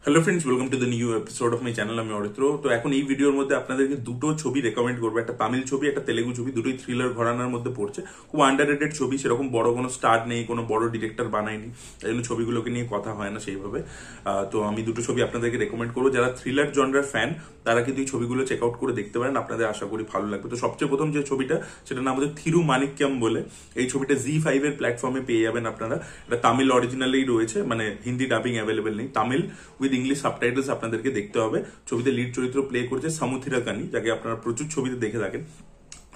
Hello friends, welcome to the new episode of my channel. আমি অরিত্র। তো এখন এই ভিডিওর মধ্যে আপনাদেরকে দুটো ছবি রেকমেন্ড করবো, একটা তামিল ছবি, একটা তেলেগু ছবি। দুটোই থ্রিলার ঘরানার মধ্যে পড়ছে, খুব আন্ডাররেটেড ছবি। সেরকম বড় কোনো স্টার নেই, কোনো বড় ডিরেক্টর বানায়নি, তাই জন্য ছবিগুলোকে নিয়ে কথা হয় না সেইভাবে। তো আমি দুটো ছবি আপনাদেরকে রেকমেন্ড করবো। যারা থ্রিলার জনরার ফ্যান তারা কিন্তু এই ছবিগুলো চেক আউট করে দেখতে পারেন, আপনাদের আশা করি ভালো লাগবে। তো সবচেয়ে প্রথম যে ছবিটা, সেটা নাম হচ্ছে থিরু মানিক্যম বলে। এই ছবিটা ZEE5 এর প্ল্যাটফর্মে পেয়ে যাবেন আপনারা। এটা তামিল অরিজিনালেই রয়েছে, মানে হিন্দি ডাবিং অ্যাভেলেবেল নেই, তামিল উইথ ইংলিশ সাবটাইটেলস আপনাদেরকে দেখতে হবে। ছবিতে লিড চরিত্র প্লে করছে সামুথিরাকানি, যাকে আপনারা প্রচুর ছবিতে দেখে থাকেন।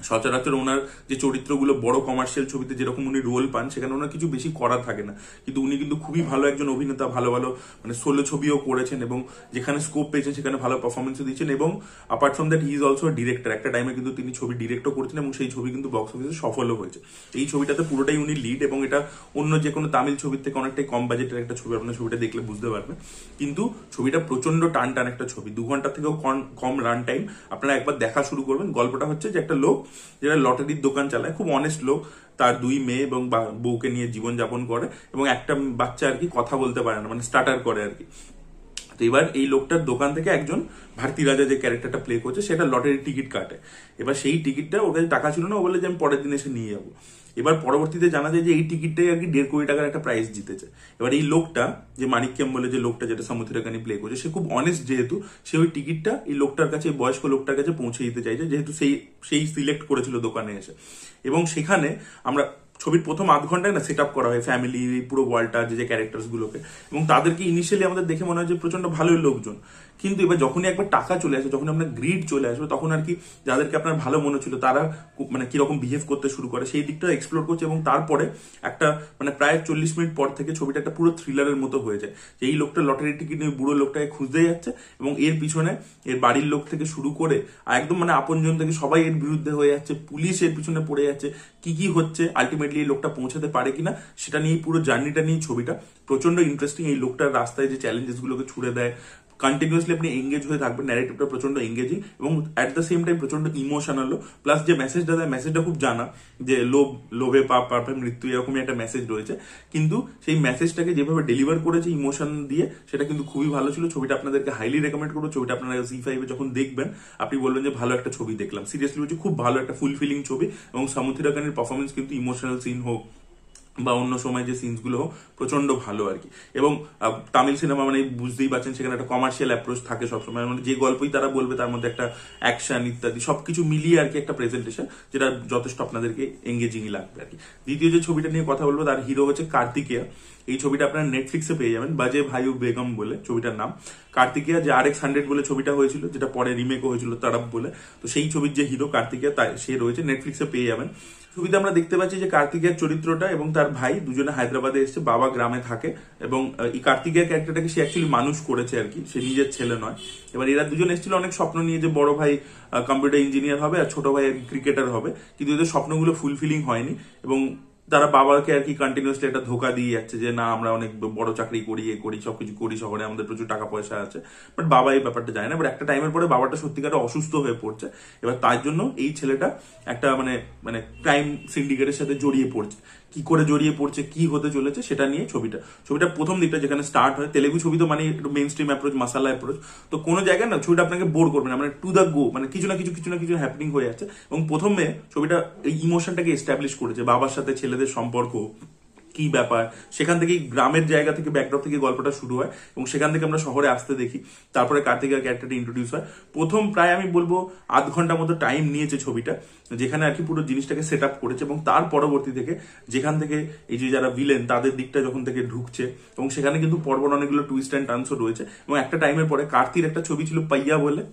সচরাচর ওনার যে চরিত্রগুলো বড় কমার্শিয়াল ছবিতে যেরকম উনি রোল পান, সেখানে ওনার কিছু বেশি করা থাকে না, কিন্তু উনি কিন্তু খুবই ভালো একজন অভিনেতা। ভালো ভালো মানে সোলো ছবিও করেছেন এবং যেখানে স্কোপ পেয়েছেন সেখানে ভালো পারফরমেন্সও দিয়েছেন। এবং apart from that he is also director. একটা টাইমে কিন্তু তিনি ছবি ডিরেক্টও করেছেন এবং সেই ছবি কিন্তু বক্স অফিসে সফলও হয়েছে। এই ছবিটাতে পুরোটাই উনি লিড, এবং এটা অন্য যে কোনো তামিল ছবির থেকে অনেকটাই কম বাজেটের একটা ছবি। আপনার ছবিটা দেখলে বুঝতে পারবেন। কিন্তু ছবিটা প্রচন্ড টান টান একটা ছবি, 2 ঘন্টা থেকেও কম রান টাইম। আপনারা একবার দেখা শুরু করবেন। গল্পটা হচ্ছে যে একটা লোক যেটা লটারির দোকান চালায়, খুব অনেস্ট লোক, তার 2 মেয়ে এবং বউকে নিয়ে জীবন যাপন করে, এবং একটা বাচ্চা আর কি কথা বলতে পারে না, মানে স্টার্টার করে আর কি। তো এবার এই লোকটার দোকান থেকে একজন ভারতী রাজা যে ক্যারেক্টারটা প্লে করছে, সেটা লটারির টিকিট কাটে। এবার সেই টিকিটটা ওর কাছে টাকা ছিল না, ও বলে যে আমি পরের দিন এসে নিয়ে যাবো। এবার পরবর্তীতে জানা যায় যে এই টিকিটটাই আর কি 1.5 কোটি টাকার একটা প্রাইজ জিতেছে। এবার এই লোকটা, যে মানিক্যম বলে যে লোকটা, যেটা সামুথিরাকানি প্লে করছে, সে খুব অনেস্ট, যেহেতু সে ওই টিকিটটা এই লোকটার কাছে, বয়স্ক লোকটার কাছে পৌঁছে দিতে চাইছে, যেহেতু সেই সিলেক্ট করেছিল দোকানে এসে। এবং সেখানে আমরা ছবির প্রথম আধ ঘন্টায় না সেট আপ করা হয় ফ্যামিলি, পুরো ওয়ার্ল্ডটা, যে ক্যারেক্টার্স গুলোকে, এবং তাদেরকে ইনিশিয়ালি আমাদের দেখে মনে হয় যে প্রচন্ড ভালোই লোকজন। কিন্তু এবার যখনই একবার টাকা চলে আসে, যখন আপনার গ্রিড চলে আসবে, তখন আর কি যাদেরকে আপনার ভালো মনে ছিল তারা মানে কিরকম বিহেভ করতে শুরু করে, সেই দিকটা এক্সপ্লোর করছে। এবং তারপরে একটা মানে প্রায় 40 মিনিট পর থেকে ছবিটা একটা পুরো থ্রিলারের মতো হয়ে যায়, যে এই লোকটা লটারির টিকিট নিয়ে বুড়ো লোকটাকে খুঁজতে যাচ্ছে, এবং এর পিছনে এর বাড়ির লোক থেকে শুরু করে একদম মানে আপনজন থেকে সবাই এর বিরুদ্ধে হয়ে যাচ্ছে, পুলিশ এর পিছনে পড়ে যাচ্ছে, কি কি হচ্ছে, আলটিমেটলি এই লোকটা পৌঁছাতে পারে কিনা সেটা নিয়ে, পুরো জার্নিটা নিয়ে ছবিটা প্রচন্ড ইন্টারেস্টিং। এই লোকটার রাস্তায় যে চ্যালেঞ্জেস গুলোকে ছুড়ে দেয়, কন্টিনিউসলি আপনি এঙ্গেজ হয়ে থাকবেন। ন্যারেটিভটা প্রচন্ড এঙ্গেজিং এবং অ্যাট দ্য সেম টাইম প্রচন্ড ইমোশনাল। প্লাস যে মেসেজটা দেয়, মেসেজটা খুব জানা, যে লোভে পাপ, পাপে মৃত্যু, এরকমই একটা মেসেজ রয়েছে। কিন্তু সেই মেসেজটাকে যেভাবে ডেলিভার করেছে ইমোশন দিয়ে, সেটা কিন্তু খুবই ভালো ছিল। ছবিটা আপনাদেরকে হাইলি রেকমেন্ড করবো। ছবিটা আপনারা ZEE5 যখন দেখবেন, আপনি বলবেন যে ভালো একটা ছবি দেখলাম। সিরিয়াসলি বলছি, খুব ভালো একটা ফুলফিলিং ছবি। এবং সামুথিরাকানির পারফরমেন্স কিন্তু ইমোশনাল সিন হোক বা অন্য সময় যে সিনস গুলো প্রচন্ড ভালো আর কি। এবং তামিল সিনেমা মানে বুঝতেই পারছেন, সেখানে একটা কমার্শিয়াল অ্যাপ্রোচ থাকে সবসময়, মানে যে গল্পই তারা বলবে তার মধ্যে একটা অ্যাকশন ইত্যাদি সবকিছু মিলিয়ে আর কি একটা প্রেজেন্টেশন, যেটা যথেষ্ট আপনাদেরকে এঙ্গেজিংই লাগবে আর কি। দ্বিতীয় যে ছবিটা নিয়ে কথা বলবো, তার হিরো হচ্ছে কার্তিকেয়া। এই ছবিটা আপনারা নেটফ্লিক্সে পেয়ে যাবেন, বাজে ভাইউ বেগম বলে ছবিটার নাম। কার্তিকেয়া যে RX100 বলে ছবিটা হয়েছিল, যেটা পরে রিমেকও হয়েছিল তারাব বলে, তো সেই ছবির যে হিরো কার্তিকেয়া, সে রয়েছে, নেটফ্লিক্সে পেয়ে যাবেন। ছবিতে আমরা দেখতে পাচ্ছি যে কার্তিকেয়ার চরিত্রটা এবং তার ভাই দুজনে হায়দ্রাবাদে এসছে, বাবা গ্রামে থাকে। এবং এই কার্তিকেয়া ক্যারেক্টারটাকে সে অ্যাকচুয়ালি মানুষ করেছে আর কি, সে নিজের ছেলে নয়। এবার এরা দুজন এসেছিল অনেক স্বপ্ন নিয়ে, যে বড় ভাই কম্পিউটার ইঞ্জিনিয়ার হবে আর ছোট ভাই ক্রিকেটার হবে, কিন্তু এদের স্বপ্নগুলো ফুলফিলিং হয়নি। এবং তারা বাবাকে আর কি কন্টিনিউসলি একটা ধোকা দিয়ে যাচ্ছে, যে না আমরা অনেক বড় চাকরি করি, করি সবকিছু করি, শহরে আমাদের প্রচুর টাকা পয়সা আছে। বাট বাবা এই ব্যাপারটা জানে না। বাট একটা টাইমের পরে বাবাটা সত্যিকারে অসুস্থ হয়ে পড়ছে। এবার তার জন্য এই ছেলেটা একটা মানে মানে ক্রাইম সিন্ডিকেটের সাথে জড়িয়ে পড়ছে। কি করে জড়িয়ে পড়ছে, কি হতে চলেছে, সেটা নিয়ে ছবিটা প্রথম দিকটা যেখানে স্টার্ট হয়, তেলেগু ছবি তো মানে একটু মেইন স্ট্রিম অ্যাপ্রোচ, মাসালা অ্যাপ্রোচ, তো কোনো জায়গায় না ছবিটা আপনাকে বোর করবে না, মানে টু দ্য গো, মানে কিছু না কিছু হ্যাপনিং হয়ে যাচ্ছে। এবং প্রথমে ছবিটা এই ইমোশনটাকে এস্টাবলিশ করেছে, বাবার সাথে ছেলেদের সম্পর্ক কি ব্যাপার, সেখান থেকেই গ্রামের জায়গা থেকে, ব্যাকড্রপ থেকে গল্পটা শুরু হয়, এবং সেখান থেকে আমরা শহরে আসতে দেখি। তারপরে কার্তিকের ক্যারেক্টারটা ইন্ট্রোডিউস হয়। প্রথম প্রায় আমি বলবো আধ ঘন্টার মতো টাইম নিয়েছে ছবিটা, যেখানে আর কি পুরো জিনিসটাকে সেট আপ করেছে। এবং তার পরবর্তী থেকে, যেখান থেকে এই যে যারা ভিলেন তাদের দিকটা যখন থেকে ঢুকছে, এবং সেখানে কিন্তু পরপর অনেকগুলো টুইস্ট অ্যান্ড টার্নসও রয়েছে। এবং একটা টাইমের পরে কার্তির একটা ছবি ছিল পাইয়া বলে,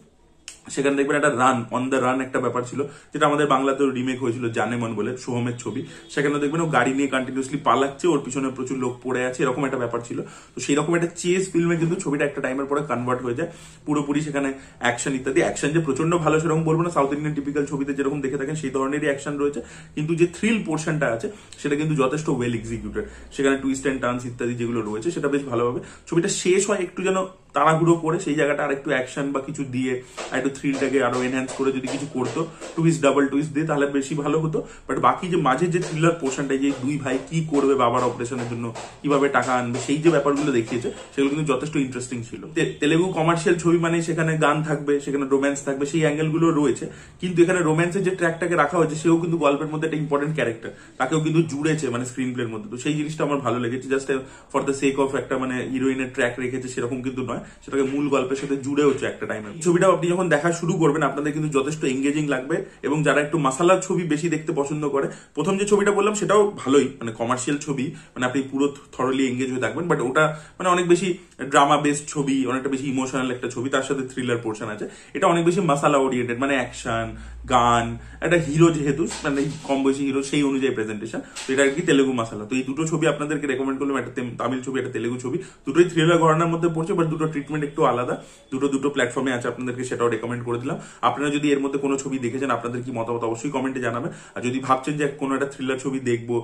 সেখানে দেখবেন একটা অন দ্য রান একটা ব্যাপার ছিল, যেটা আমাদের বাংলাতেও রিমেক হয়েছিল জানেমন বলে, সোহমের ছবি। সেখানে দেখবেন ও গাড়ি নিয়ে কন্টিনিউসলি পালাচ্ছে, ওর পিছনে প্রচুর লোক পড়ে আছে, এরকম একটা ব্যাপার ছিল। তো সেই রকম একটা চেস ফিল্মে কিন্তু ছবিটা একটা টাইমের পরে কনভার্ট হয়ে যায় পুরোপুরি। সেখানে অ্যাকশন ইত্যাদি, অ্যাকশন যে প্রচন্ড ভালো সেরকম বলবো না, সাউথ ইন্ডিয়ান টিপিক্যাল ছবিতে যেরকম দেখে থাকেন সেই ধরনেরই অ্যাকশন রয়েছে, কিন্তু যে থ্রিল পোর্শনটা আছে সেটা কিন্তু যথেষ্ট ওয়েল এক্সিকিউটেড। সেখানে টুইস্ট অ্যান্ড টার্নস ইত্যাদি যেগুলো রয়েছে সেটা বেশ ভালোভাবে। ছবিটা শেষ হয় একটু যেন তাড়াহুড়ো করে সেই জায়গাটা আর একটু অ্যাকশন বা কিছু দিয়ে আর একটু থ্রিলটাকে আরো এনহ্যান্স করে যদি কিছু করতো, টুইস্ট ডাবল টুইস্ট দিয়ে, তাহলে বেশি ভালো হতো। বাট বাকি যে মাঝের যে থ্রিলার পোর্শনটা, যে দুই ভাই কি করবে বাবার অপারেশনের জন্য, কিভাবে টাকা আনবে, সেই যে ব্যাপারগুলো দেখিয়েছে সেগুলো কিন্তু যথেষ্ট ইন্টারেস্টিং ছিল। তেলেগু কমার্শিয়াল ছবি মানে সেখানে গান থাকবে, সেখানে রোম্যান্স থাকবে, সেই অ্যাঙ্গেল গুলো রয়েছে। কিন্তু এখানে রোম্যান্সের যে ট্র্যাকটাকে রাখা হয়েছে সেও কিন্তু গল্পের মধ্যে একটা ইম্পর্টেন্ট ক্যারেক্টার, তাকেও কিন্তু জুড়েছে মানে স্ক্রিন প্লের মধ্যে। তো সেই জিনিসটা আমার ভালো লেগেছে। Just for the sake of একটা মানে হিরোইনের ট্র্যাক রেখেছে সেরকম কিন্তু নয়, সেটাকে মূল গল্পের সাথে জুড়ে হচ্ছে একটা টাইমে। ছবিটাও আপনি যখন দেখা শুরু করবেন আপনাদের কিন্তু যথেষ্ট এঙ্গেজিং লাগবে, এবং যারা একটু মাসালার ছবি বেশি দেখতে পছন্দ করে, প্রথম যে ছবিটা বললাম সেটাও ভালোই, মানে কমার্শিয়াল ছবি, মানে আপনি পুরো থরলি এঙ্গেজ হয়ে থাকবেন। বাট ওটা মানে অনেক বেশি ড্রামা বেসড ছবি, অনেকটা বেশি ইমোশনাল একটা ছবি, তার সাথে থ্রিলার পোর্শন আছে। এটা অনেক বেশি মাসালা ওরিয়েন্টেড, মানে অ্যাকশন, গান, একটা হিরো যেহেতু মানে কম বয়সী হিরো, সেই অনুযায়ী প্রেজেন্টেশন। তো এটা আর কি তেলেগু মাসালা। তো এই দুটো ছবি আপনাদেরকে রেকমেন্ড করলাম, একটা তামিল ছবি, একটা তেলেগু ছবি। দুটোই থ্রিলার ঘরানার মধ্যে পড়ছে, বাট দুটো ট্রিটমেন্ট একটু আলাদা, দুটো প্ল্যাটফর্মে আছে, আপনাদেরকে সেটাও রেকমেন্ড করে দিলাম। আপনারা যদি এর মধ্যে কোনো ছবি দেখেছেন, আপনাদের কি মতামত অবশ্যই কমেন্টে জানাবেন। আর যদি ভাবছেন যে কোনো একটা থ্রিলার ছবি দেখবো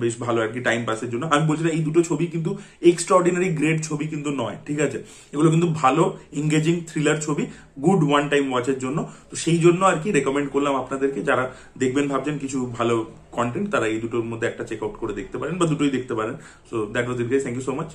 বেশ ভালো আর কি টাইম পাসের জন্য, আমি বলছি না এই দুটো ছবি কিন্তু এক্সট্রাঅর্ডিনারি গ্রেট ছবি কিন্তু নয়, ঠিক আছে? এগুলো কিন্তু ভালো এঙ্গেজিং থ্রিলার ছবি, গুড ওয়ান টাইম ওয়াচের জন্য। তো সেই জন্য আর কি রেকমেন্ড করলাম আপনাদেরকে। যারা দেখবেন ভাবছেন কিছু ভালো কন্টেন্ট, তারা এই দুটোর মধ্যে একটা চেক আউট করে দেখতে পারেন, বা দুটোই দেখতে পারেন। So that was it guys, thank you so much.